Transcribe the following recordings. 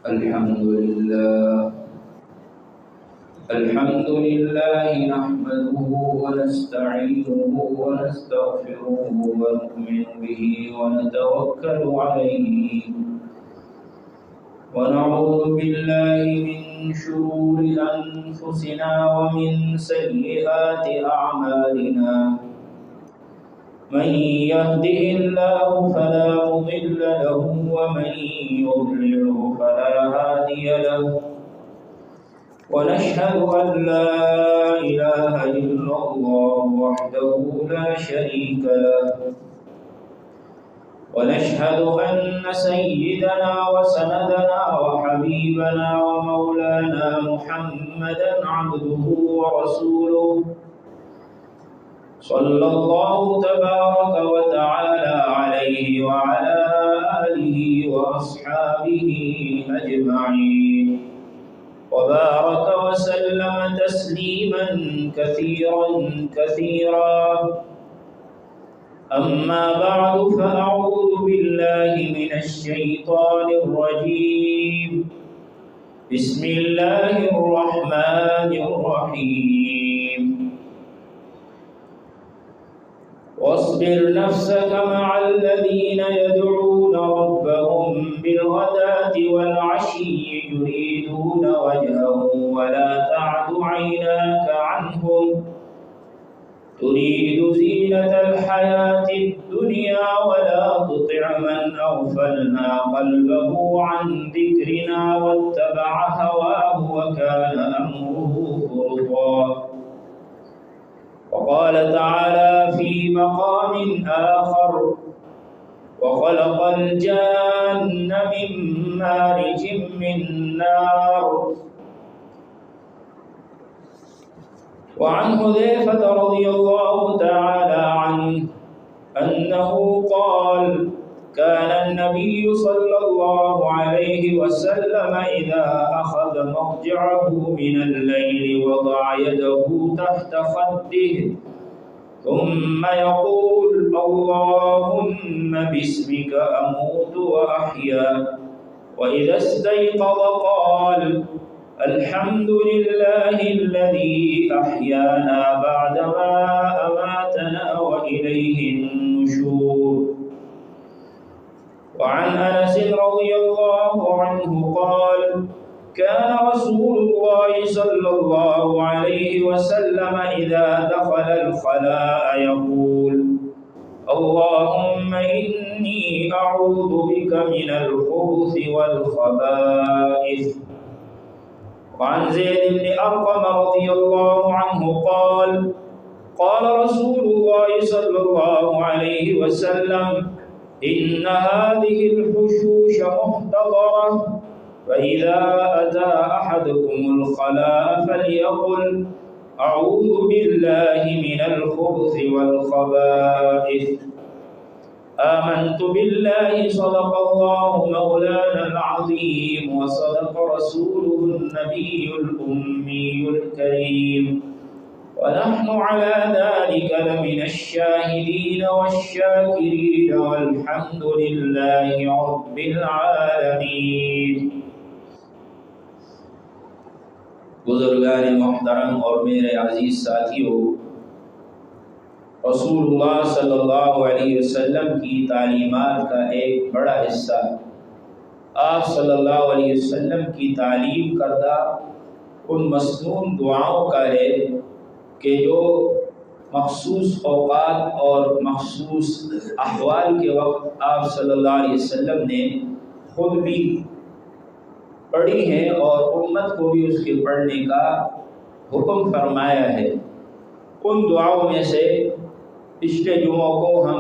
الحمد لله نحمده ونستعينه ونستغفره ونؤمن به ونتوكل عليه ونعوذ بالله من شرور أنفسنا ومن سيئات أعمالنا من يهده الله فلا مضل له ومن يضلله فلا هادي له ونشهد أن لا إله إلا الله وحده لا شريك له ونشهد أن سيدنا وسندنا وحبيبنا ومولانا محمدا عبده ورسوله صلى الله تبارك وتعالى عليه وعلى آله وأصحابه أجمعين وبارك وسلم تسليما كثيرا أما بعد فأعوذ بالله من الشيطان الرجيم بسم الله الرحمن الرحيم واصبر نفسك مع الذين يدعون ربهم بالغداة والعشي يريدون وجهه ولا تعد عيناك عنهم تريد زينة الحياة الدنيا ولا تطع من أغفلنا قلبه عن ذكرنا واتبع هواه وكان أمره فرطا وقال تعالى في مقام آخر وخلق الجان من مارج من نار وعن حذيفة رضي الله تعالى عنه أنه قال كان النبي صلى الله عليه وسلم إذا أخذ مضجعه من الليل وضع يده تحت خده ثم يقول اللهم باسمك أموت وأحيا وإذا استيقظ قال الحمد لله الذي أحيانا بعدما أماتنا وإليه النشور وعن أنس رضي الله عنه قال كان رسول الله صلى الله عليه وسلم إذا دخل الخلاء يقول اللهم إني أعوذ بك من الخبث والخبائث وعن زيد بن أرقم رضي الله عنه قال قال رسول الله صلى الله عليه وسلم إن هذه الحشوش محتضرة فإذا أتى أحدكم الخلاء فليقل أعوذ بالله من الخبث والخبائث آمنت بالله صدق الله مولانا العظيم وصدق رسوله النبي الأمي الكريم ونحن على ذلك لمن الشاهدين والشاكرين والحمد لله رب العالمين. بزرگان محترم اور میرے عزیز ساتھیوں، رسول اللہ صلی اللہ علیہ وسلم کی تعلیمات کا ایک بڑا حصہ آپ صلی اللہ علیہ وسلم کی تعلیم کردہ ان مسنون دعاؤں کا ہے کہ جو مخصوص اوقات اور مخصوص احوال کے وقت آپ صلی اللہ علیہ وسلم نے خود بھی پڑھی ہیں اور امت کو بھی اس کے پڑھنے کا حکم فرمایا ہے۔ ان دعاؤں میں سے پچھلے جمعوں کو ہم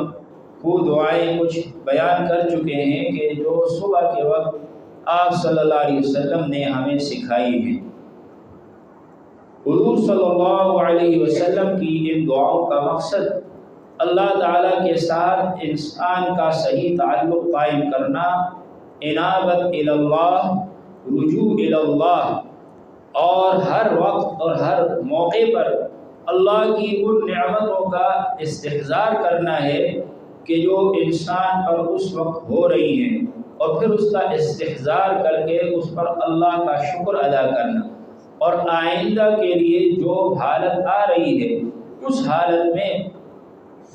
وہ دعائیں کچھ بیان کر چکے ہیں کہ جو صبح کے وقت آپ صلی اللہ علیہ وسلم نے ہمیں سکھائی ہیں۔ حضور صلی اللہ علیہ وسلم کی ان دعاؤں کا مقصد اللہ تعالیٰ کے ساتھ انسان کا صحیح تعلق قائم کرنا، انابت الی اللہ، رجوع الی اللہ، اور ہر وقت اور ہر موقع پر اللہ کی ان نعمتوں کا استحضار کرنا ہے کہ جو انسان پر اس وقت ہو رہی ہیں، اور پھر اس کا استحضار کر کے اس پر اللہ کا شکر ادا کرنا، اور آئندہ کے لیے جو حالت آ رہی ہے اس حالت میں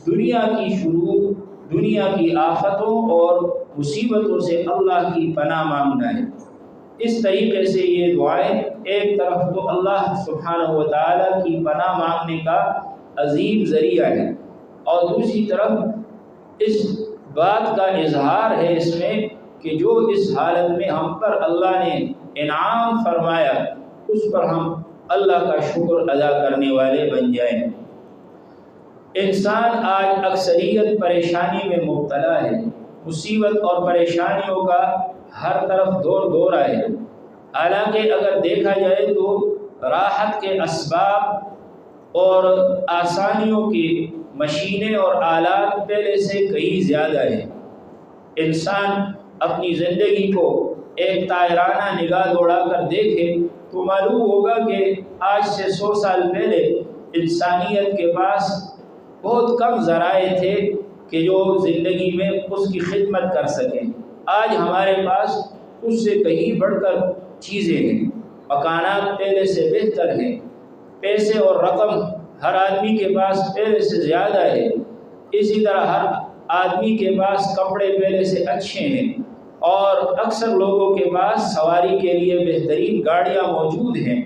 دنیا کی شرور، دنیا کی آفتوں اور مصیبتوں سے اللہ کی پناہ مانگنا ہے۔ اس طریقے سے یہ دعائیں ایک طرف تو اللہ سبحانہ و تعالیٰ کی پناہ مانگنے کا عظیم ذریعہ ہے، اور دوسری طرف اس بات کا اظہار ہے اس میں کہ جو اس حالت میں ہم پر اللہ نے انعام فرمایا اس پر ہم اللہ کا شکر ادا کرنے والے بن جائیں۔ انسان آج اکثریت پریشانی میں مبتلا ہے، مصیبت اور پریشانیوں کا ہر طرف دورہ ہے۔ حالانکہ اگر دیکھا جائے تو راحت کے اسباب اور آسانیوں کی مشینیں اور آلات پہلے سے کئی زیادہ ہیں۔ انسان اپنی زندگی کو ایک طائرانہ نگاہ دوڑا کر دیکھے تو معلوم ہوگا کہ آج سے 100 سال پہلے انسانیت کے پاس بہت کم ذرائع تھے کہ جو زندگی میں اس کی خدمت کر سکیں۔ آج ہمارے پاس اس سے کہیں بڑھ کر چیزیں ہیں، مکانات پہلے سے بہتر ہیں، پیسے اور رقم ہر آدمی کے پاس پہلے سے زیادہ ہے، اسی طرح ہر آدمی کے پاس کپڑے پہلے سے اچھے ہیں، اور اکثر لوگوں کے پاس سواری کے لیے بہترین گاڑیاں موجود ہیں،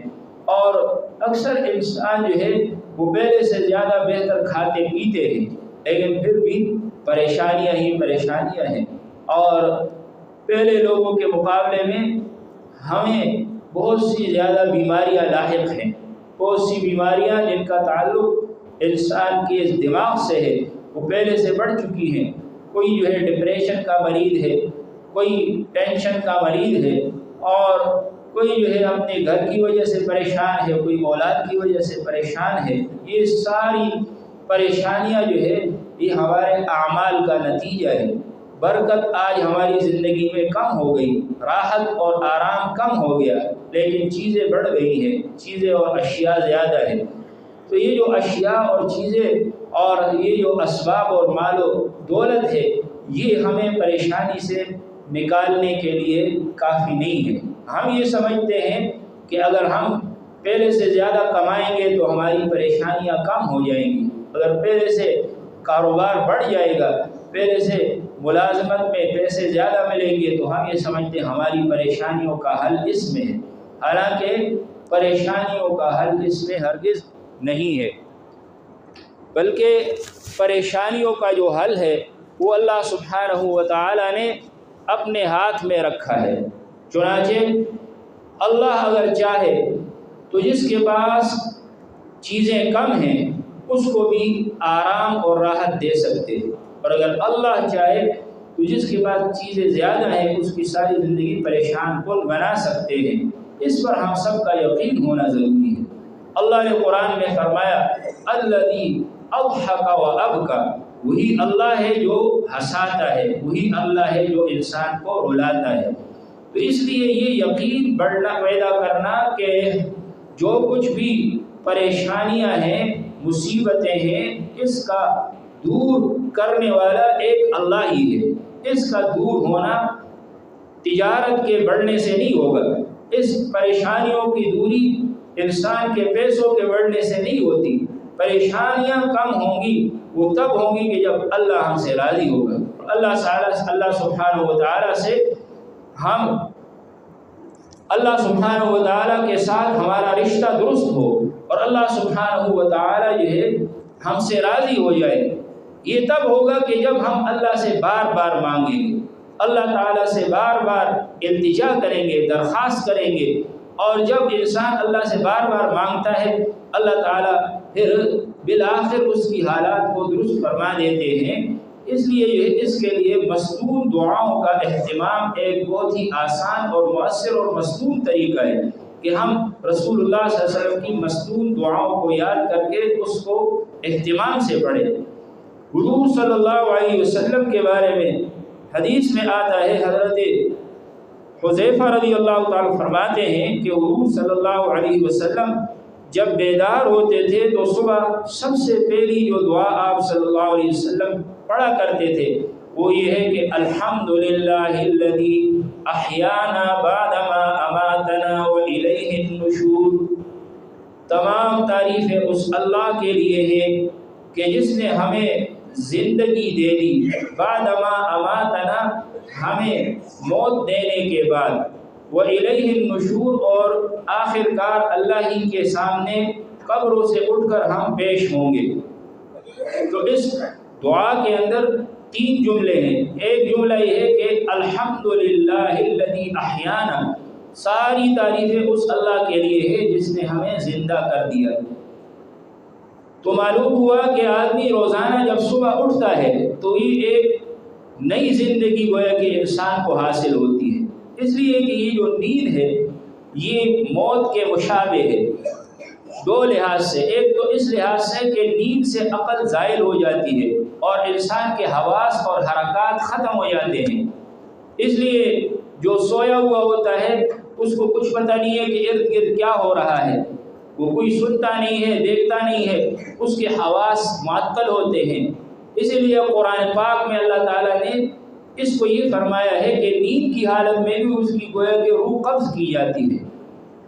اور اکثر انسان جو ہے وہ پہلے سے زیادہ بہتر کھاتے پیتے ہیں، لیکن پھر بھی پریشانیاں ہی پریشانیاں ہیں۔ اور پہلے لوگوں کے مقابلے میں ہمیں بہت سی زیادہ بیماریاں لاحق ہیں، بہت سی بیماریاں جن کا تعلق انسان کے دماغ سے ہے وہ پہلے سے بڑھ چکی ہیں۔ کوئی جو ہے ڈپریشن کا مریض ہے، کوئی ٹینشن کا مریض ہے، اور کوئی جو ہے اپنے گھر کی وجہ سے پریشان ہے، کوئی اولاد کی وجہ سے پریشان ہے۔ یہ ساری پریشانیاں جو ہے یہ ہمارے اعمال کا نتیجہ ہے۔ برکت آج ہماری زندگی میں کم ہو گئی، راحت اور آرام کم ہو گیا، لیکن چیزیں بڑھ گئی ہیں، چیزیں اور اشیاء زیادہ ہیں۔ تو یہ جو اشیاء اور چیزیں اور یہ جو اسباب اور مال و دولت ہے یہ ہمیں پریشانی سے نکالنے کے لیے کافی نہیں ہے۔ ہم یہ سمجھتے ہیں کہ اگر ہم پہلے سے زیادہ کمائیں گے تو ہماری پریشانیاں کم ہو جائیں گی، اگر پہلے سے کاروبار بڑھ جائے گا، پہلے سے ملازمت میں پیسے زیادہ ملیں گے تو ہم یہ سمجھتے ہیں ہماری پریشانیوں کا حل اس میں ہے، حالانکہ پریشانیوں کا حل اس میں ہرگز نہیں ہے، بلکہ پریشانیوں کا جو حل ہے وہ اللہ سبحانہ و تعالی نے اپنے ہاتھ میں رکھا ہے۔ چنانچہ اللہ اگر چاہے تو جس کے پاس چیزیں کم ہیں اس کو بھی آرام اور راحت دے سکتے ہیں، اور اگر اللہ چاہے تو جس کے پاس چیزیں زیادہ ہیں اس کی ساری زندگی پریشان کن بنا سکتے ہیں۔ اس پر ہم سب کا یقین ہونا ضروری ہے۔ اللہ نے قرآن میں فرمایا الذی اضحک وابکا، وہی اللہ ہے جو ہنساتا ہے، وہی اللہ ہے جو انسان کو رلاتا ہے۔ تو اس لیے یہ یقین پیدا کرنا کہ جو کچھ بھی پریشانیاں ہیں، مصیبتیں ہیں، اس کا دور کرنے والا ایک اللہ ہی ہے۔ اس کا دور ہونا تجارت کے بڑھنے سے نہیں ہوگا، اس پریشانیوں کی دوری انسان کے پیسوں کے بڑھنے سے نہیں ہوتی۔ پریشانیاں کم ہوں گی وہ تب ہوں گی کہ جب اللہ ہم سے راضی ہوگا، اللہ سبحانہ و تعالیٰ سے ہم اللہ سبحانہ و تعالیٰ کے ساتھ ہمارا رشتہ درست ہو اور اللہ سبحانہ و تعالیٰ جو ہے ہم سے راضی ہو جائے۔ یہ تب ہوگا کہ جب ہم اللہ سے بار بار مانگیں گے، اللہ تعالیٰ سے بار بار التجا کریں گے، درخواست کریں گے، اور جب انسان اللہ سے بار بار مانگتا ہے اللہ تعالیٰ پھر بالآخر اس کی حالات کو درست فرما دیتے ہیں۔ اس لیے اس کے لیے مسنون دعاؤں کا اہتمام ایک بہت ہی آسان اور مؤثر اور مسنون طریقہ ہے کہ ہم رسول اللہ صلی اللہ علیہ وسلم کی مسنون دعاؤں کو یاد کر کے اس کو اہتمام سے پڑھیں۔ حضور صلی اللہ علیہ وسلم کے بارے میں حدیث میں آتا ہے، حضرت حذیفہ رضی اللہ تعالیٰ فرماتے ہیں کہ حضور صلی اللہ علیہ وسلم جب بیدار ہوتے تھے تو صبح سب سے پہلی جو دعا آپ صلی اللہ علیہ وسلم پڑھا کرتے تھے وہ یہ ہے کہ الحمدللہ الذی احیانا بعدما اماتنا والیہ النشور، تمام تعریفیں اس اللہ کے لیے ہے کہ جس نے ہمیں زندگی دے دی، بعدما اماتنا، ہمیں موت دینے کے بعد، والیہ النشور، اور آخر کار اللہ ہی کے سامنے قبروں سے اٹھ کر ہم پیش ہوں گے۔ تو اس دعا کے اندر 3 جملے ہیں۔ ایک جملہ یہ ہے کہ الحمدللہ الذی احیانا، ساری تعریفیں اس اللہ کے لیے ہے جس نے ہمیں زندہ کر دیا۔ تو معلوم ہوا کہ آدمی روزانہ جب صبح اٹھتا ہے تو یہ ایک نئی زندگی گویا کہ انسان کو حاصل ہوتی ہے، اس لیے کہ یہ جو نیند ہے یہ موت کے مشابہ ہے 2 لحاظ سے۔ ایک تو اس لحاظ سے کہ نیند سے عقل زائل ہو جاتی ہے اور انسان کے حواس اور حرکات ختم ہو جاتے ہیں، اس لیے جو سویا ہوا ہوتا ہے اس کو کچھ پتہ نہیں ہے کہ ارد گرد کیا ہو رہا ہے، وہ کوئی سنتا نہیں ہے، دیکھتا نہیں ہے، اس کے حواس معطل ہوتے ہیں۔ اسی لیے قرآن پاک میں اللہ تعالیٰ نے اس کو یہ فرمایا ہے کہ نیند کی حالت میں بھی اس کی گویا کہ روح قبض کی جاتی ہے۔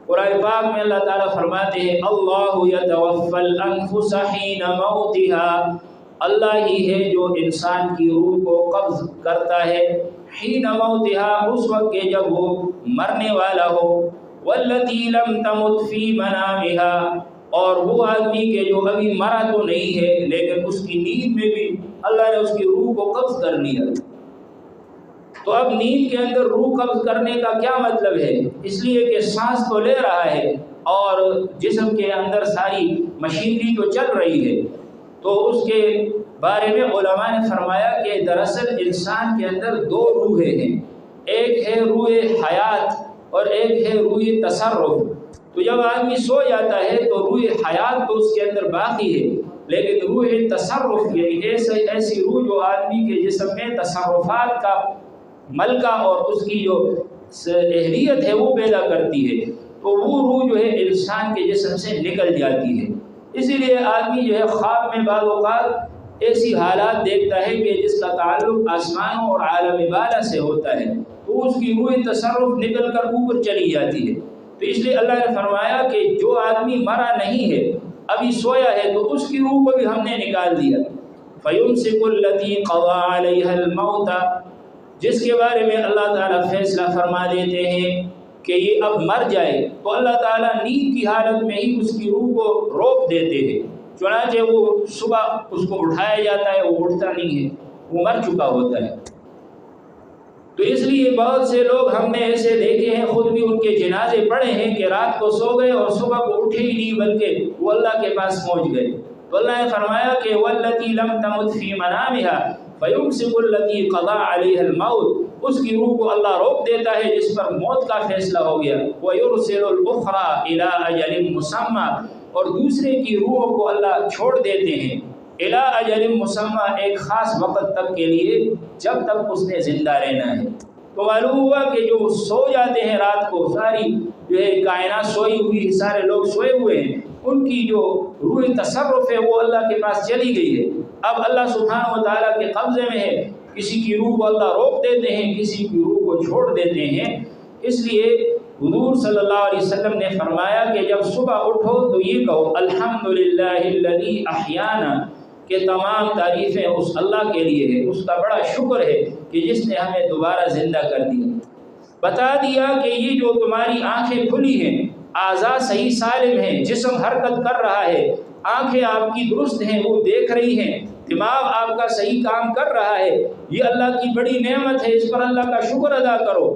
قرآن پاک میں اللہ تعالیٰ فرماتے ہیں اللہ یتوفی الانفس حین موتها، اللہ ہی ہے جو انسان کی روح کو قبض کرتا ہے حین موتها، اس وقت کہ جب وہ مرنے والا ہو، والتی لم تمت فی منامها، اور وہ آدمی کہ جو ابھی مرا تو نہیں ہے لیکن اس کی نیند میں بھی اللہ نے اس کی روح کو قبض کر لیا۔ تو اب نیند کے اندر روح قبض کرنے کا کیا مطلب ہے؟ اس لیے کہ سانس تو لے رہا ہے اور جسم کے اندر ساری مشینری تو چل رہی ہے، تو اس کے بارے میں علماء نے فرمایا کہ دراصل انسان کے اندر 2 روحیں ہیں، ایک ہے روح حیات اور ایک ہے روح تصرف۔ تو جب آدمی سو جاتا ہے تو روح حیات تو اس کے اندر باقی ہے، لیکن روح تصرف یعنی ایسی روح جو آدمی کے جسم میں تصرفات کا ملکہ اور اس کی جو اہلیت ہے وہ پیدا کرتی ہے، تو وہ روح جو ہے انسان کے جسم سے نکل جاتی ہے۔ اسی لیے آدمی جو ہے خواب میں بعض اوقات ایسی حالات دیکھتا ہے کہ جس کا تعلق آسمانوں اور عالم بالا سے ہوتا ہے، تو اس کی روح تصرف نکل کر اوپر چلی جاتی ہے۔ تو اس لیے اللہ نے فرمایا کہ جو آدمی مرا نہیں ہے، ابھی سویا ہے، تو اس کی روح کو بھی ہم نے نکال دیا۔ فَيُمْسِكُ الَّتِي قَضَى عَلَيْهَا الْمَوْتَ، جس کے بارے میں اللہ تعالیٰ فیصلہ فرما دیتے ہیں کہ یہ اب مر جائے، تو اللہ تعالیٰ نیند کی حالت میں ہی اس کی روح کو روک دیتے ہیں، چنانچہ وہ صبح اس کو اٹھایا جاتا ہے، وہ اٹھتا نہیں ہے، وہ مر چکا ہوتا ہے۔ تو اس لیے بہت سے لوگ ہم نے ایسے دیکھے ہیں، خود بھی ان کے جنازے پڑے ہیں کہ رات کو سو گئے اور صبح کو اٹھے ہی نہیں بلکہ وہ اللہ کے پاس پہنچ گئے۔ تو اللہ نے فرمایا کہ والتی لم تمت فی منامها فیمسک التی قضا علیہ الموت، اس کی روح کو اللہ روک دیتا ہے جس پر موت کا فیصلہ ہو گیا، ویرسل الاخرى الی اجل مسمى، اور دوسرے کی روح کو اللہ چھوڑ دیتے ہیں الی اجل مسمى، ایک خاص وقت تک کے لیے جب تک اس نے زندہ رہنا ہے۔ تو معلوم ہوا کہ جو سو جاتے ہیں رات کو، ساری جو ہے کائنات سوئی ہوئی، سارے لوگ سوئے ہوئے ہیں، ان کی جو روح تصرف ہے وہ اللہ کے پاس چلی گئی ہے، اب اللہ سبحانہ و تعالیٰ کے قبضے میں ہے۔ کسی کی روح کو اللہ روک دیتے ہیں، کسی کی روح کو چھوڑ دیتے ہیں۔ اس لیے حضور صلی اللہ علیہ وسلم نے فرمایا کہ جب صبح اٹھو تو یہ کہو الحمدللہ الذی احیانا، کہ تمام تعریفیں اس اللہ کے لیے ہے، اس کا بڑا شکر ہے کہ جس نے ہمیں دوبارہ زندہ کر دیا۔ بتا دیا کہ یہ جو تمہاری آنکھیں کھلی ہیں، اعضاء صحیح سالم ہیں، جسم حرکت کر رہا ہے، آنکھیں آپ کی درست ہیں، وہ دیکھ رہی ہیں، دماغ آپ کا صحیح کام کر رہا ہے، یہ اللہ کی بڑی نعمت ہے، اس پر اللہ کا شکر ادا کرو۔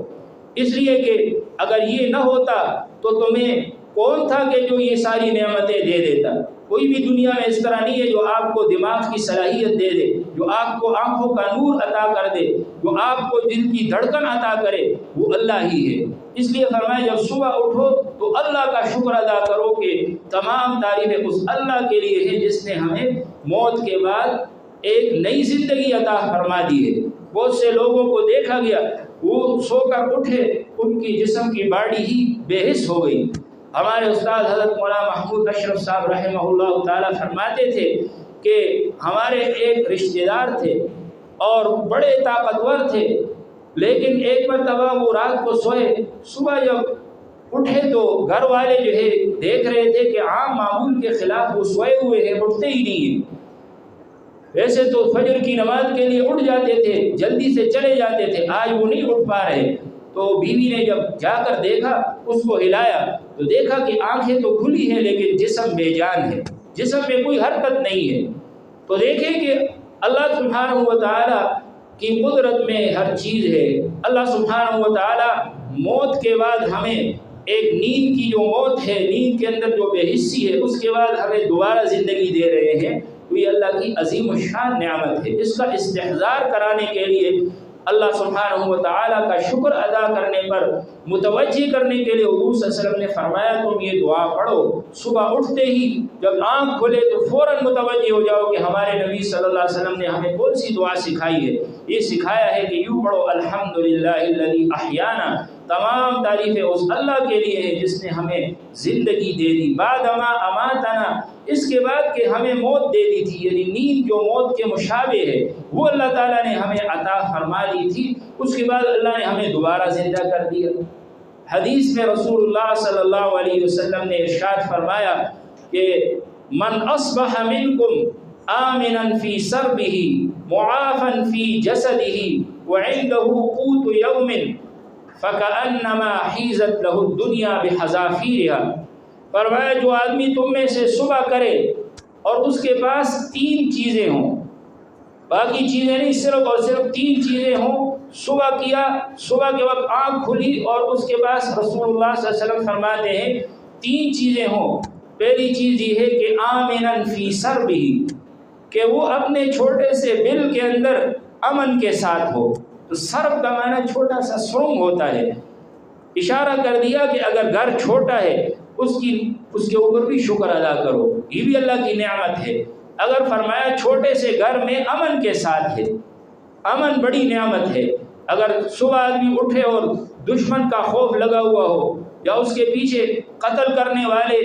اس لیے کہ اگر یہ نہ ہوتا تو تمہیں کون تھا کہ جو یہ ساری نعمتیں دے دیتا؟ کوئی بھی دنیا میں اس طرح نہیں ہے جو آپ کو دماغ کی صلاحیت دے دے، جو آپ کو آنکھوں کا نور عطا کر دے، جو آپ کو دل کی دھڑکن عطا کرے، وہ اللہ ہی ہے۔ اس لیے فرمایا جب صبح اٹھو تو اللہ کا شکر ادا کرو کہ تمام تعریفیں اس اللہ کے لیے ہے جس نے ہمیں موت کے بعد ایک نئی زندگی عطا فرما دی ہے۔ بہت سے لوگوں کو دیکھا گیا وہ سو کر اٹھے، ان کی جسم کی باڈی ہی بے حس ہو گئی۔ ہمارے استاد حضرت مولانا محمود اشرف صاحب رحمہ اللہ تعالیٰ فرماتے تھے کہ ہمارے ایک رشتہ دار تھے، اور بڑے طاقتور تھے، لیکن ایک مرتبہ وہ رات کو سوئے، صبح جب اٹھے تو گھر والے جو ہے دیکھ رہے تھے کہ عام معمول کے خلاف وہ سوئے ہوئے ہیں، اٹھتے ہی نہیں ہیں۔ ویسے تو فجر کی نماز کے لیے اٹھ جاتے تھے، جلدی سے چلے جاتے تھے، آج وہ نہیں اٹھ پا رہے۔ تو بیوی نے جب جا کر دیکھا، اس کو ہلایا تو دیکھا کہ آنکھیں تو کھلی ہیں لیکن جسم بے جان ہے، جسم میں کوئی حرکت نہیں ہے۔ تو دیکھیں کہ اللہ سبحانہ و تعالیٰ کی قدرت میں ہر چیز ہے۔ اللہ سبحانہ و تعالیٰ موت کے بعد ہمیں ایک نیند کی جو موت ہے، نیند کے اندر جو بے حسی ہے، اس کے بعد ہمیں دوبارہ زندگی دے رہے ہیں، تو یہ اللہ کی عظیم الشان نعمت ہے۔ اس کا استحضار کرانے کے لیے اللہ سبحانہ و تعالیٰ کا شکر ادا کرنے پر متوجہ کرنے کے لیے حضور صلی اللہ علیہ وسلم نے فرمایا تم یہ دعا پڑھو، صبح اٹھتے ہی جب آنکھ کھلے تو فوراً متوجہ ہو جاؤ کہ ہمارے نبی صلی اللہ علیہ وسلم نے ہمیں کون سی دعا سکھائی ہے۔ یہ سکھایا ہے کہ یوں پڑھو الحمدللہ الذی احیانا، تمام تعریفیں اس اللہ کے لیے ہے جس نے ہمیں زندگی دے دی، بعدما اماتنا، اس کے بعد کہ ہمیں موت دے دی تھی، یعنی نیند جو موت کے مشابہ ہے وہ اللہ تعالیٰ نے ہمیں عطا فرما دی تھی، اس کے بعد اللہ نے ہمیں دوبارہ زندہ کر دیا۔ حدیث میں رسول اللہ صلی اللہ علیہ وسلم نے ارشاد فرمایا کہ من اصبح منکم آمنا فی سربہ معافا فی جسدہ وعندہ قوت یوم فکأنما حیزت لہ الدنیا بحذافیرها، فرمایا جو آدمی تم میں سے صبح کرے اور اس کے پاس 3 چیزیں ہوں، باقی چیزیں نہیں، صرف اور صرف 3 چیزیں ہوں۔ صبح کیا، صبح کے وقت آنکھ کھلی اور اس کے پاس رسول اللہ صلی اللہ علیہ وسلم فرماتے ہیں 3 چیزیں ہوں۔ پہلی چیز یہ ہے کہ آمنا فی سربہ، کہ وہ اپنے چھوٹے سے بل کے اندر امن کے ساتھ ہو۔ تو سرب کا معنی چھوٹا سا سرنگ ہوتا ہے، اشارہ کر دیا کہ اگر گھر چھوٹا ہے اس کے اوپر بھی شکر ادا کرو، یہ بھی اللہ کی نعمت ہے۔ اگر فرمایا چھوٹے سے گھر میں امن کے ساتھ ہے، امن بڑی نعمت ہے۔ اگر صبح آدمی اٹھے اور دشمن کا خوف لگا ہوا ہو، یا اس کے پیچھے قتل کرنے والے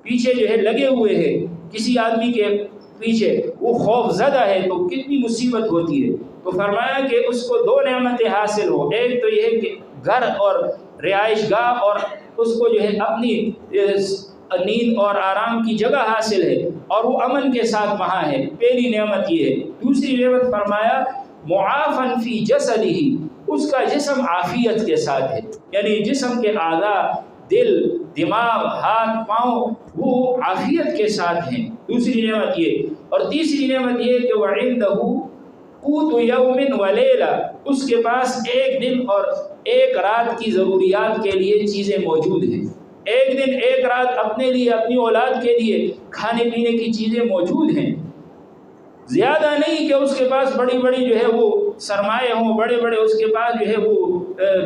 پیچھے جو ہے لگے ہوئے ہیں، کسی آدمی کے پیچھے وہ خوف زدہ ہے تو کتنی مصیبت ہوتی ہے۔ تو فرمایا کہ اس کو 2 نعمتیں حاصل ہو، ایک تو یہ ہے کہ گھر اور رہائش گاہ اور اس کو جو ہے اپنی نیند اور آرام کی جگہ حاصل ہے اور وہ امن کے ساتھ وہاں ہے، پہلی نعمت یہ ہے۔ دوسری نعمت فرمایا معافا فی جسدہ، اس کا جسم عافیت کے ساتھ ہے، یعنی جسم کے اعضاء، دل، دماغ، ہاتھ، پاؤں وہ عافیت کے ساتھ ہیں، دوسری نعمت یہ۔ اور تیسری نعمت یہ کہ وعندہ قوت یوم ولیلہ، اس کے پاس ایک دن اور ایک رات کی ضروریات کے لیے چیزیں موجود ہیں، ایک دن ایک رات اپنے لیے، اپنی اولاد کے لیے کھانے پینے کی چیزیں موجود ہیں۔ زیادہ نہیں کہ اس کے پاس بڑی بڑی جو ہے وہ سرمایہ ہوں، بڑے بڑے اس کے پاس جو ہے وہ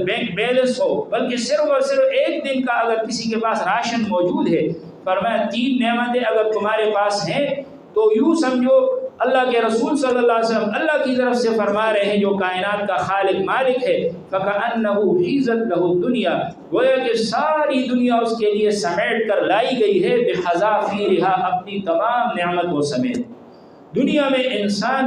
بینک بیلنس ہو، بلکہ صرف اور صرف ایک دن کا اگر کسی کے پاس راشن موجود ہے۔ فرمایا 3 نعمتیں اگر تمہارے پاس ہیں تو یوں سمجھو اللہ کے رسول صلی اللہ علیہ وسلم اللہ کی طرف سے فرما رہے ہیں جو کائنات کا خالق مالک ہے، فَكَأَنَّهُ حِيزَتْ لَهُ الدُّنْيَا، گویا کہ ساری دنیا اس کے لیے سمیٹ کر لائی گئی ہے، بِحَذَافِيرِهَا، اپنی تمام نعمتوں سمیت۔ دنیا میں انسان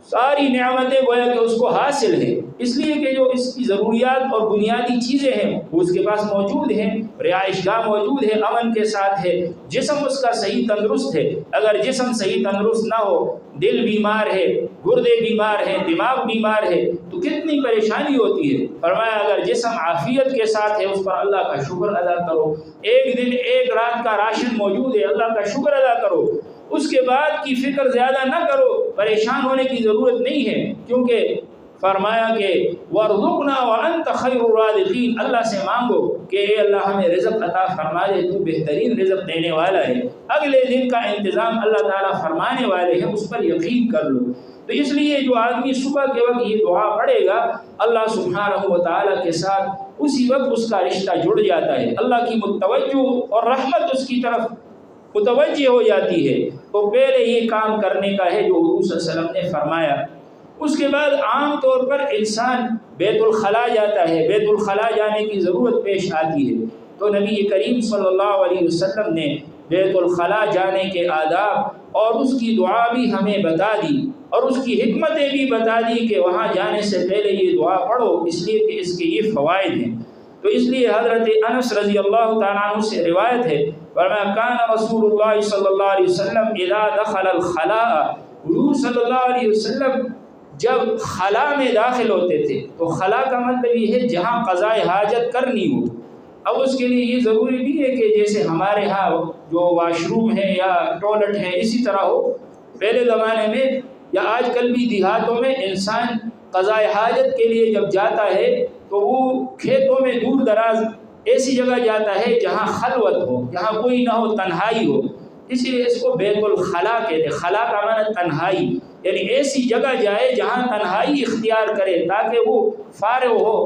ساری نعمتیں گویا کہ اس کو حاصل ہے، اس لیے کہ جو اس کی ضروریات اور بنیادی چیزیں ہیں وہ اس کے پاس موجود ہیں، رہائش گاہ موجود ہے، امن کے ساتھ ہے، جسم اس کا صحیح تندرست ہے۔ اگر جسم صحیح تندرست نہ ہو، دل بیمار ہے، گردے بیمار ہیں، دماغ بیمار ہے تو کتنی پریشانی ہوتی ہے۔ فرمایا اگر جسم عافیت کے ساتھ ہے اس پر اللہ کا شکر ادا کرو، ایک دن ایک رات کا راشن موجود ہے، اللہ کا شکر ادا کرو، اس کے بعد کی فکر زیادہ نہ کرو، پریشان ہونے کی ضرورت نہیں ہے، کیونکہ فرمایا کہ وَارْزُقْنَا وَأَنْتَ خَيْرُ الرَّازِقِينَ، اللہ سے مانگو کہ اے اللہ ہمیں رزق عطا فرما دے، تو بہترین رزق دینے والا ہے، اگلے دن کا انتظام اللہ تعالیٰ فرمانے والے ہیں، اس پر یقین کر لو۔ تو اس لیے جو آدمی صبح کے وقت یہ دعا پڑھے گا اللہ سبحانہ و تعالیٰ کے ساتھ اسی وقت اس کا رشتہ جڑ جاتا ہے، اللہ کی متوجہ اور رحمت اس کی طرف متوجہ ہو جاتی ہے۔ تو پہلے یہ کام کرنے کا ہے جو حضور صلی اللہ علیہ وسلم نے فرمایا۔ اس کے بعد عام طور پر انسان بیت الخلاء جاتا ہے، بیت الخلاء جانے کی ضرورت پیش آتی ہے، تو نبی کریم صلی اللہ علیہ وسلم نے بیت الخلاء جانے کے آداب اور اس کی دعا بھی ہمیں بتا دی۔ اور اس کی حکمتیں بھی بتا دی کہ وہاں جانے سے پہلے یہ دعا پڑھو، اس لیے کہ اس کے یہ فوائد ہیں۔ تو اس لیے حضرت انس رضی اللہ تعالیٰ عنہ سے روایت ہے، فرمایا کان رسول اللہ صلی اللہ علیہ وسلم اذا دخل الخلاء، حضور صلی اللہ علیہ وسلم جب خلا میں داخل ہوتے تھے، تو خلا کا مطلب یہ ہے جہاں قضاء حاجت کرنی ہو۔ اب اس کے لیے یہ ضروری نہیں ہے کہ جیسے ہمارے ہاں جو واش روم ہے یا ٹوائلٹ ہے اسی طرح ہو، پہلے زمانے میں یا آج کل بھی دیہاتوں میں انسان قضاء حاجت کے لیے جب جاتا ہے تو وہ کھیتوں میں دور دراز ایسی جگہ جاتا ہے جہاں خلوت ہو، جہاں کوئی نہ ہو، تنہائی ہو، اسی لیے اس کو بیت الخلا کہتے ہیں۔ خلا کا معنی تنہائی، یعنی ایسی جگہ جائے جہاں تنہائی اختیار کرے تاکہ وہ فارغ ہو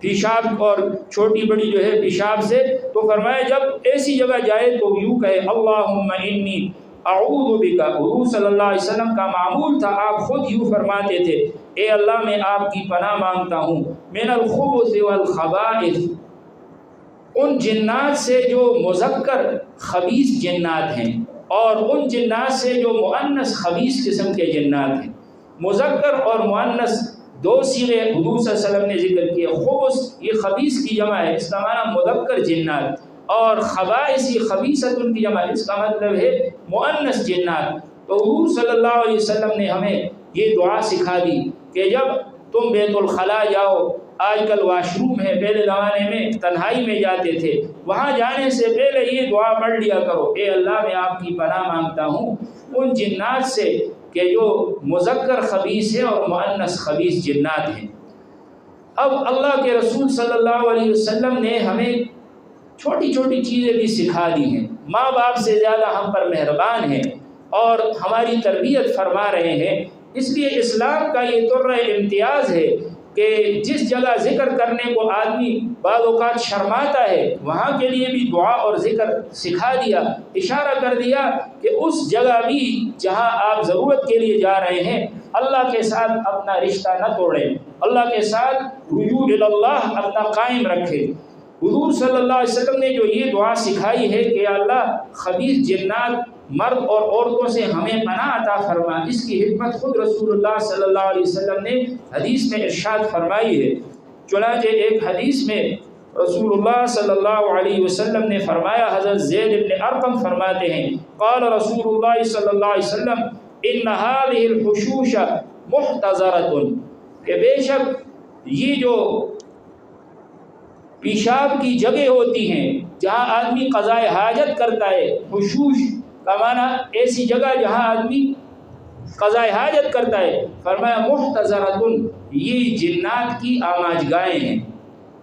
پیشاب اور چھوٹی بڑی جو ہے پیشاب سے۔ تو فرمایا جب ایسی جگہ جائے تو یوں کہے اللہم انی اعوذ بک۔ حضور صلی اللہ علیہ وسلم کا معمول تھا، آپ خود یوں فرماتے تھے، اے اللہ میں آپ کی پناہ مانگتا ہوں من الخبث والخبائث، ان جنات سے جو مذکر خبیث جنات ہیں اور ان جنات سے جو مؤنث خبیث قسم کے جنات ہیں۔ مذکر اور مؤنث دو صیغے حضور صلی اللہ علیہ وسلم نے ذکر کیے۔ خبث یہ خبیث کی جمع ہے، اس کا معنی مذکر جنات، اور خبائث یہ خبیثۃ کی جمع ہے، اس کا مطلب ہے مؤنث جنات۔ تو حضور صلی اللہ علیہ وسلم نے ہمیں یہ دعا سکھا دی کہ جب تم بیت الخلا جاؤ، آج کل واش روم ہے، پہلے زمانے میں تنہائی میں جاتے تھے، وہاں جانے سے پہلے یہ دعا پڑھ لیا کرو، اے اللہ میں آپ کی پناہ مانگتا ہوں ان جنات سے کہ جو مذکر خبیث ہے اور مؤنث خبیث جنات ہیں۔ اب اللہ کے رسول صلی اللہ علیہ وسلم نے ہمیں چھوٹی چھوٹی چیزیں بھی سکھا دی ہیں، ماں باپ سے زیادہ ہم پر مہربان ہیں اور ہماری تربیت فرما رہے ہیں۔ اس لیے اسلام کا یہ طرہ امتیاز ہے کہ جس جگہ ذکر کرنے کو آدمی بعض اوقات شرماتا ہے، وہاں کے لیے بھی دعا اور ذکر سکھا دیا، اشارہ کر دیا کہ اس جگہ بھی جہاں آپ ضرورت کے لیے جا رہے ہیں اللہ کے ساتھ اپنا رشتہ نہ توڑیں، اللہ کے ساتھ رجوع اللہ اپنا قائم رکھیں۔ حضور صلی اللہ علیہ وسلم نے جو یہ دعا سکھائی ہے کہ اللہ خبیث جنات مرد اور عورتوں سے ہمیں پناہ عطا فرما، اس کی حکمت خود رسول اللہ صلی اللہ علیہ وسلم نے حدیث میں ارشاد فرمائی ہے۔ چنانچہ ایک حدیث میں رسول اللہ صلی اللہ علیہ وسلم نے فرمایا، حضرت زید بن ارقم فرماتے ہیں قال رسول اللہ صلی اللہ علیہ وسلم ان هذه الحشوش محتضرۃ، کہ بے شک یہ جو پیشاب کی جگہ ہوتی ہیں جہاں آدمی قضاء حاجت کرتا ہے، حشوش کا معنی ایسی جگہ جہاں آدمی قضاء حاجت کرتا ہے، فرمایا محتضرۃ، یہ جنات کی آماج گاہیں ہیں،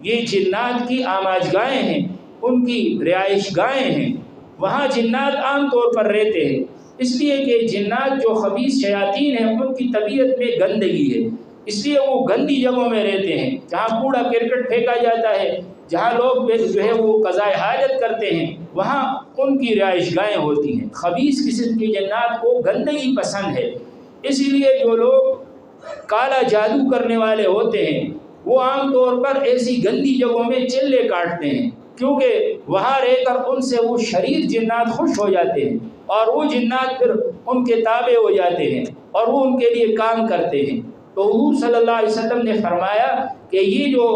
یہ جنات کی آماج گاہیں ہیں، ان کی رہائش گاہیں ہیں، وہاں جنات عام طور پر رہتے ہیں، اس لیے کہ جنات جو خبیث شیاطین ہیں ان کی طبیعت میں گندگی ہے، اس لیے وہ گندی جگہوں میں رہتے ہیں، جہاں کوڑا کرکٹ پھینکا جاتا ہے، جہاں لوگ جو ہے وہ قضاء حاجت کرتے ہیں، وہاں ان کی رہائش گاہیں ہوتی ہیں۔ خبیث قسم کی جنات کو گندگی پسند ہے، اسی لیے جو لوگ کالا جادو کرنے والے ہوتے ہیں وہ عام طور پر ایسی گندی جگہوں میں چلے کاٹتے ہیں، کیونکہ وہاں رہ کر ان سے وہ شریر جنات خوش ہو جاتے ہیں اور وہ جنات پھر ان کے تابع ہو جاتے ہیں اور وہ ان کے لیے کام کرتے ہیں۔ تو حضور صلی اللہ علیہ وسلم نے فرمایا کہ یہ جو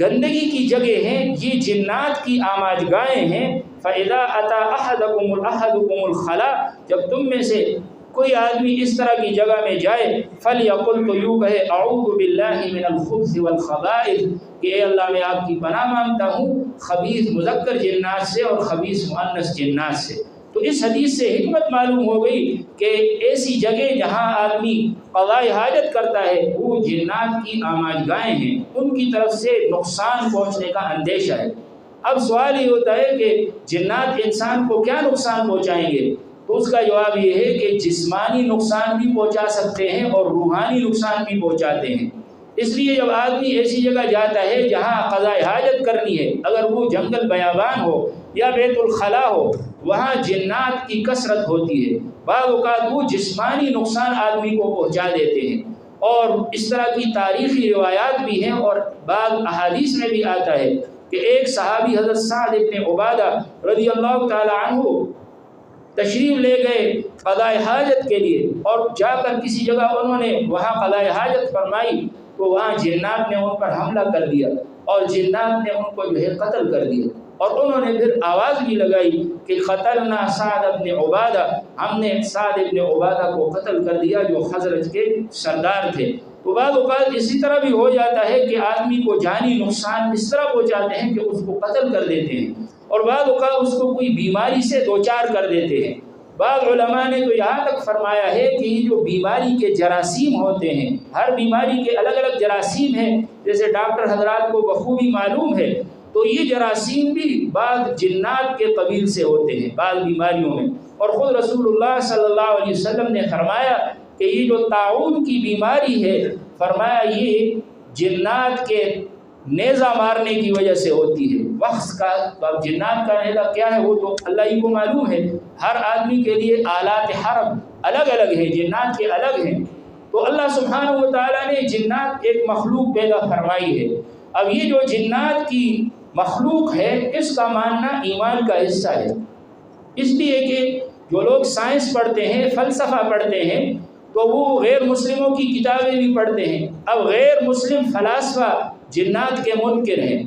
گندگی کی جگہ ہیں یہ جنات کی آماج گاہیں ہیں۔ فَإِذَا أَتَى أَحَدُكُمُ الْخَلَاء، جب تم میں سے کوئی آدمی اس طرح کی جگہ میں جائے، فَلْيَقُلْ، تو یوں کہے اعوذ باللہ من الخبث والخبائث، کہ اے اللہ میں آپ کی پناہ مانگتا ہوں خبیث مذکر جنات سے اور خبیث مؤنث جنات سے۔ تو اس حدیث سے حکمت معلوم ہو گئی کہ ایسی جگہ جہاں آدمی قضاء حاجت کرتا ہے وہ جنات کی آماج گاہیں ہیں، ان کی طرف سے نقصان پہنچنے کا اندیشہ ہے۔ اب سوال یہ ہوتا ہے کہ جنات انسان کو کیا نقصان پہنچائیں گے؟ تو اس کا جواب یہ ہے کہ جسمانی نقصان بھی پہنچا سکتے ہیں اور روحانی نقصان بھی پہنچاتے ہیں۔ اس لیے جب آدمی ایسی جگہ جاتا ہے جہاں قضاء حاجت کرنی ہے، اگر وہ جنگل بیابان ہو یا بیت الخلا ہو، وہاں جنات کی کثرت ہوتی ہے، بعض اوقات وہ جسمانی نقصان آدمی کو پہنچا دیتے ہیں، اور اس طرح کی تاریخی روایات بھی ہیں اور بعض احادیث میں بھی آتا ہے کہ ایک صحابی حضرت سعد بن عبادہ رضی اللہ تعالی عنہ تشریف لے گئے قضائے حاجت کے لیے، اور جا کر کسی جگہ انہوں نے وہاں قضائے حاجت فرمائی تو وہاں جنات نے ان پر حملہ کر دیا اور جنات نے ان کو جو ہے قتل کر دیا، اور انہوں نے پھر آواز بھی لگائی کہ قتلنا سعد بن عبادہ، ہم نے سعد بن عبادہ کو قتل کر دیا جو خزرج کے سردار تھے۔ تو بعض اوقات اسی طرح بھی ہو جاتا ہے کہ آدمی کو جانی نقصان اس طرح پہنچاتے ہیں کہ اس کو قتل کر دیتے ہیں، اور بعض اوقات اس کو کوئی بیماری سے دوچار کر دیتے ہیں۔ بعض علماء نے تو یہاں تک فرمایا ہے کہ یہ جو بیماری کے جراثیم ہوتے ہیں، ہر بیماری کے الگ الگ جراثیم ہیں، جیسے ڈاکٹر حضرات کو بخوبی معلوم ہے، تو یہ جراثیم بھی بعض جنات کے قبیل سے ہوتے ہیں بعض بیماریوں میں۔ اور خود رسول اللہ صلی اللہ علیہ وسلم نے فرمایا کہ یہ جو طاعون کی بیماری ہے، فرمایا یہ جنات کے نیزہ مارنے کی وجہ سے ہوتی ہے۔ وقت کا جنات کا نیزہ کیا ہے وہ تو اللہ ہی کو معلوم ہے، ہر آدمی کے لیے آلات حرب الگ الگ ہیں، جنات کے الگ ہیں۔ تو اللہ سبحانہ و تعالیٰ نے جنات ایک مخلوق پیدا فرمائی ہے۔ اب یہ جو جنات کی مخلوق ہے اس کا ماننا ایمان کا حصہ ہے، اس لیے کہ جو لوگ سائنس پڑھتے ہیں، فلسفہ پڑھتے ہیں، تو وہ غیر مسلموں کی کتابیں بھی پڑھتے ہیں۔ اب غیر مسلم فلاسفہ جنات کے منکر ہیں،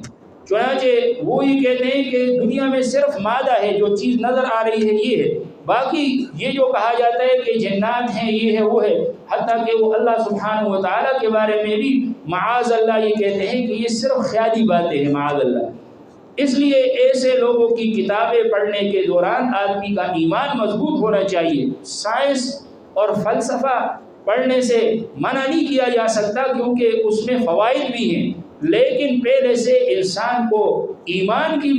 چنانچہ وہ یہ کہتے ہیں کہ دنیا میں صرف مادہ ہے، جو چیز نظر آ رہی ہے یہ ہے، باقی یہ جو کہا جاتا ہے کہ جنات ہیں، یہ ہے وہ ہے، حتیٰ کہ وہ اللہ سبحانہ و تعالیٰ کے بارے میں بھی معاذ اللہ یہ کہتے ہیں کہ یہ صرف خیالی باتیں ہیں، معاذ اللہ۔ اس لیے ایسے لوگوں کی کتابیں پڑھنے کے دوران آدمی کا ایمان مضبوط ہونا چاہیے۔ سائنس اور فلسفہ پڑھنے سے منع نہیں کیا جا سکتا کیونکہ اس میں فوائد بھی ہیں، لیکن پہلے سے انسان کو ایمان کی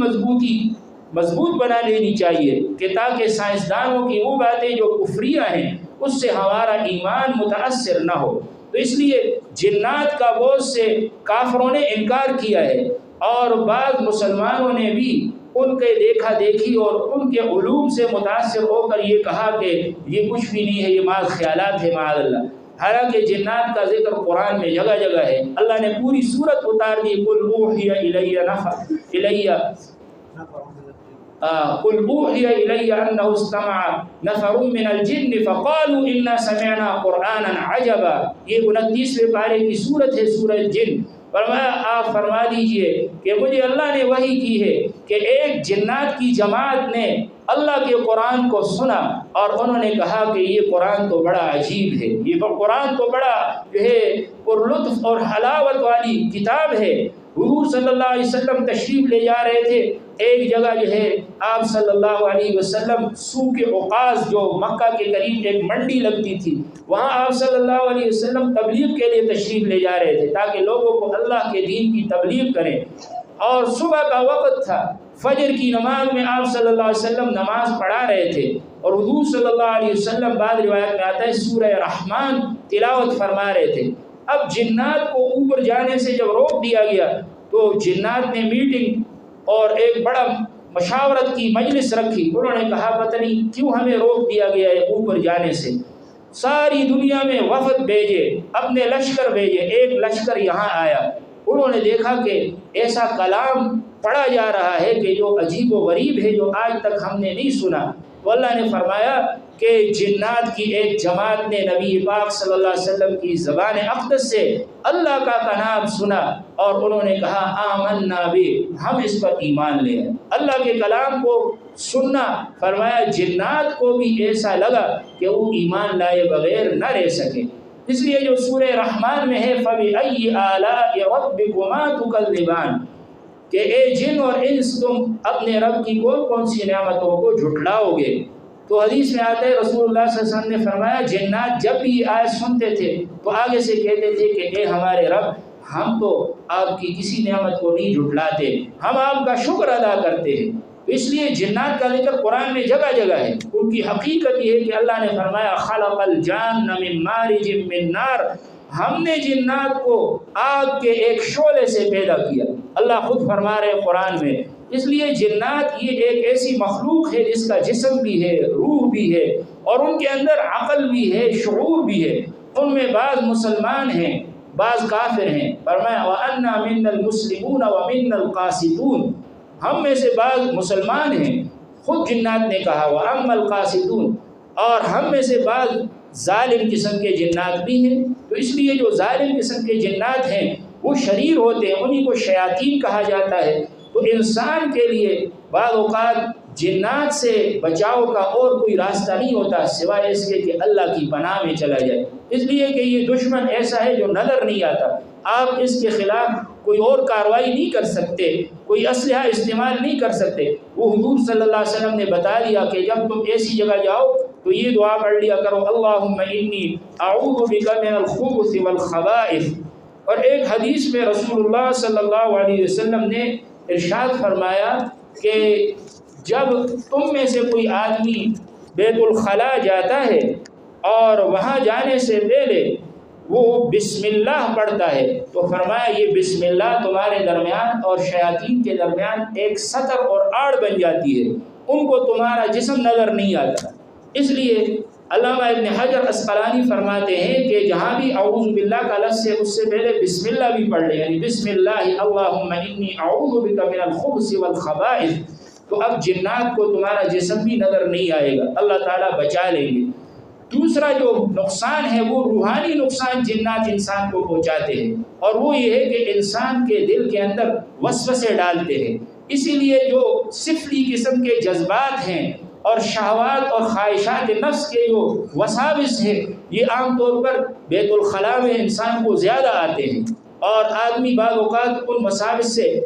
مضبوط بنا لینی چاہیے کہ تاکہ سائنسدانوں کی وہ باتیں جو کفریہ ہیں اس سے ہمارا ایمان متاثر نہ ہو۔ تو اس لیے جنات کا بہت سے کافروں نے انکار کیا ہے، اور بعض مسلمانوں نے بھی ان کے دیکھا دیکھی اور ان کے علوم سے متاثر ہو کر یہ کہا کہ یہ کچھ بھی نہیں ہے، یہ محض خیالات ہے، معاذ اللہ۔ حالانکہ جنات کا ذکر قرآن میں جگہ جگہ ہے، اللہ نے پوری سورت اتار دی، قل اوحی الی انہ استمع نفر من الجن فقالوا انا سمعنا قرآنا عجبا۔ یہ 29ویں پارے کی سورت ہے، سورہ جن۔ فرمایا آپ فرما دیجئے کہ مجھے اللہ نے وحی کی ہے کہ ایک جنات کی جماعت نے اللہ کے قرآن کو سنا اور انہوں نے کہا کہ یہ قرآن تو بڑا عجیب ہے، یہ قرآن تو بڑا جو ہے پر لطف اور حلاوت والی کتاب ہے۔ حضور صلی اللہ علیہ وسلم تشریف لے جا رہے تھے، ایک جگہ جو ہے آپ صلی اللہ علیہ وسلم سوق عکاظ جو مکہ کے قریب ایک منڈی لگتی تھی، وہاں آپ صلی اللہ علیہ وسلم تبلیغ کے لیے تشریف لے جا رہے تھے تاکہ لوگوں کو اللہ کے دین کی تبلیغ کریں، اور صبح کا وقت تھا، فجر کی نماز میں آپ صلی اللہ علیہ وسلم نماز پڑھا رہے تھے، اور حضور صلی اللہ علیہ وسلم بعض روایت میں آتا ہے سورہ رحمان تلاوت فرما رہے تھے۔ اب جنات کو اوپر جانے سے جب روک دیا گیا تو جنات نے میٹنگ اور ایک بڑا مشاورت کی مجلس رکھی، انہوں نے کہا پتہ نہیں کیوں ہمیں روک دیا گیا ہے اوپر جانے سے، ساری دنیا میں وفد بھیجے، اپنے لشکر بھیجے، ایک لشکر یہاں آیا، انہوں نے دیکھا کہ ایسا کلام پڑھا جا رہا ہے کہ جو عجیب و غریب ہے، جو آج تک ہم نے نہیں سنا۔ تو اللہ نے فرمایا کہ جنات کی ایک جماعت نے نبی پاک صلی اللہ علیہ وسلم کی زبان اقدس سے اللہ کا کلام سنا اور انہوں نے کہا آمنا بہ، ہم اس پر ایمان لے آئے۔ اللہ کے کلام کو سننا، فرمایا جنات کو بھی ایسا لگا کہ وہ ایمان لائے بغیر نہ رہ سکے۔ اس لیے جو سورہ رحمان میں ہے فَبِأَيِّ آلَاءِ رَبِّكُمَا تُكَذِّبَانِ، کہ اے جن اور انس تم اپنے رب کی کون کون سی نعمتوں کو جھٹلاؤ گے۔ تو حدیث میں آتا ہے رسول اللہ صلی اللہ علیہ وسلم نے فرمایا جنات جب بھی آیت سنتے تھے تو آگے سے کہتے تھے کہ اے ہمارے رب، ہم تو آپ کی کسی نعمت کو نہیں جھٹلاتے، ہم آپ کا شکر ادا کرتے ہیں۔ اس لیے جنات کا ذکر قرآن میں جگہ جگہ ہے۔ ان کی حقیقت یہ ہے کہ اللہ نے فرمایا خلق الجان من مارج من نار، ہم نے جنات کو آگ کے ایک شعلے سے پیدا کیا، اللہ خود فرما رہے قرآن میں۔ اس لیے جنات یہ ایک ایسی مخلوق ہے جس کا جسم بھی ہے، روح بھی ہے، اور ان کے اندر عقل بھی ہے، شعور بھی ہے۔ ان میں بعض مسلمان ہیں، بعض کافر ہیں۔ فرمایا وَأَنَّا مِنَّا الْمُسْلِمُونَ وَمِنَّا الْقَاسِطُونَ، ہم میں سے بعض مسلمان ہیں خود جنات نے کہا وَأَمَّا الْقَاسِطُونَ، اور ہم میں سے بعض ظالم قسم کے جنات بھی ہیں۔ تو اس لیے جو ظالم قسم کے جنات ہیں وہ شریر ہوتے ہیں، انہی کو شیاطین کہا جاتا ہے۔ تو انسان کے لیے بعض اوقات جنات سے بچاؤ کا اور کوئی راستہ نہیں ہوتا سوائے اس کے کہ اللہ کی پناہ میں چلا جائے، اس لیے کہ یہ دشمن ایسا ہے جو نظر نہیں آتا، آپ اس کے خلاف کوئی اور کارروائی نہیں کر سکتے، کوئی اسلحہ استعمال نہیں کر سکتے۔ وہ حضور صلی اللہ علیہ وسلم نے بتا دیا کہ جب تم ایسی جگہ جاؤ تو یہ دعا پڑھ لیا کرو اللہم انی اعوذ بک من الخبث والخبائث۔ اور ایک حدیث میں رسول اللہ صلی اللہ علیہ وسلم نے ارشاد فرمایا کہ جب تم میں سے کوئی آدمی بیت الخلاء جاتا ہے اور وہاں جانے سے پہلے وہ بسم اللہ پڑھتا ہے تو فرمایا یہ بسم اللہ تمہارے درمیان اور شیاطین کے درمیان ایک ستر اور آڑ بن جاتی ہے، ان کو تمہارا جسم نظر نہیں آتا۔ اس لیے علامہ ابن حجر اسقلانی فرماتے ہیں کہ جہاں بھی اعوذ باللہ کا لفظ ہے اس سے پہلے بسم اللہ بھی پڑھ لیں، یعنی بسم اللہ اللہم انی اعوذ بک من الخبث والخبائث، تو اب جنات کو تمہارا جسم بھی نظر نہیں آئے گا، اللہ تعالیٰ بچا لیں گے۔ دوسرا جو نقصان ہے وہ روحانی نقصان جنات انسان کو پہنچاتے ہیں، اور وہ یہ ہے کہ انسان کے دل کے اندر وسوسے ڈالتے ہیں۔ اسی لیے جو سفلی قسم کے جذبات ہیں اور شہوات اور خواہشات نفس کے جو وساوس ہیں یہ عام طور پر بیت الخلاء میں انسان کو زیادہ آتے ہیں، اور آدمی بعض اوقات ان وساوس سے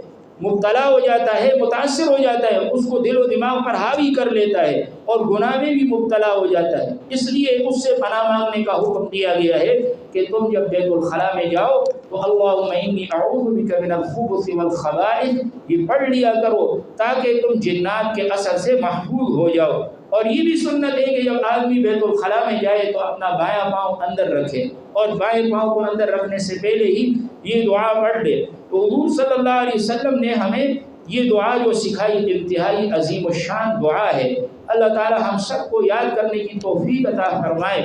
مبتلا ہو جاتا ہے، متاثر ہو جاتا ہے، اس کو دل و دماغ پر حاوی کر لیتا ہے اور گناہ میں بھی مبتلا ہو جاتا ہے۔ اس لیے اس سے پناہ مانگنے کا حکم دیا گیا ہے کہ تم جب بیت الخلاء میں جاؤ تو اللہم انی اعوذ بک من الخبث والخبائث یہ پڑھ لیا کرو تاکہ تم جنات کے اثر سے محفوظ ہو جاؤ۔ اور یہ بھی سنت ہے کہ جب آدمی بیت الخلاء میں جائے تو اپنا بایاں پاؤں اندر رکھے، اور بائیں پاؤں کو اندر رکھنے سے پہلے ہی یہ دعا پڑھ لے۔ تو حضور صلی اللہ علیہ وسلم نے ہمیں یہ دعا جو سکھائی انتہائی عظیم الشان دعا ہے۔ اللہ تعالی ہم سب کو یاد کرنے کی توفیق عطا فرمائے۔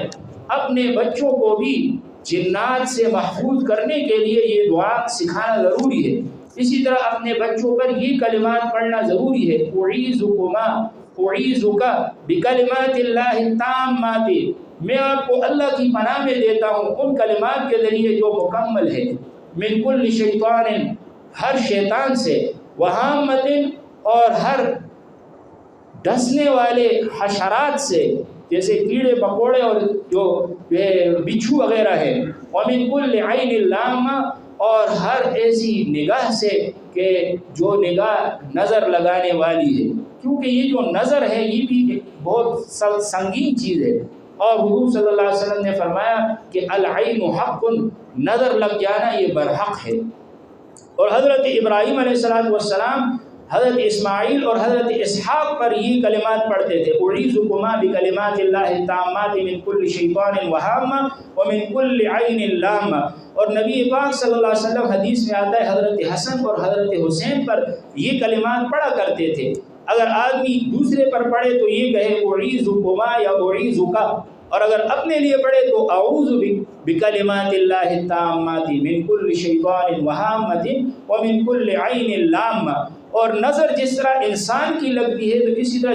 اپنے بچوں کو بھی جنات سے محفوظ کرنے کے لیے یہ دعا سکھانا ضروری ہے۔ اسی طرح اپنے بچوں پر یہ کلمات پڑھنا ضروری ہے، اعیذک بکلمات اللہ التامات، میں آپ کو اللہ کی پناہ میں دیتا ہوں ان کلمات کے ذریعے جو مکمل ہے، من کل شیطان، ہر شیطان سے، وہامت، اور ہر ڈسنے والے حشرات سے جیسے کیڑے مکوڑے اور جو بچھو وغیرہ ہیں، ومن کل عین لامہ، اور ہر ایسی نگاہ سے کہ جو نگاہ نظر لگانے والی ہے، کیونکہ یہ جو نظر ہے یہ بھی ایک بہت سنگین چیز ہے۔ اور حضور صلی اللہ علیہ وسلم نے فرمایا کہ العین حق، نظر لگ جانا یہ برحق ہے۔ اور حضرت ابراہیم علیہ السلام حضرت اسماعیل اور حضرت اسحاق پر یہ کلمات پڑھتے تھے، اعیذکما بکلمات اللہ التامات من کل شیطان وہامہ ومن کل عین لامہ۔ اور نبی پاک صلی اللہ علیہ وسلم حدیث میں آتا ہے حضرت حسن اور حضرت حسین پر یہ کلمات پڑھا کرتے تھے۔ اگر آدمی دوسرے پر پڑھے تو یہ کہے اعیذکما یا اعیذکا، اور اگر اپنے لیے پڑھے تو اعوذ بکلمات اللہ التامات من کل شیطان وہامۃ ومن کل عین لامہ۔ اور نظر جس طرح انسان کی لگتی ہے تو اسی طرح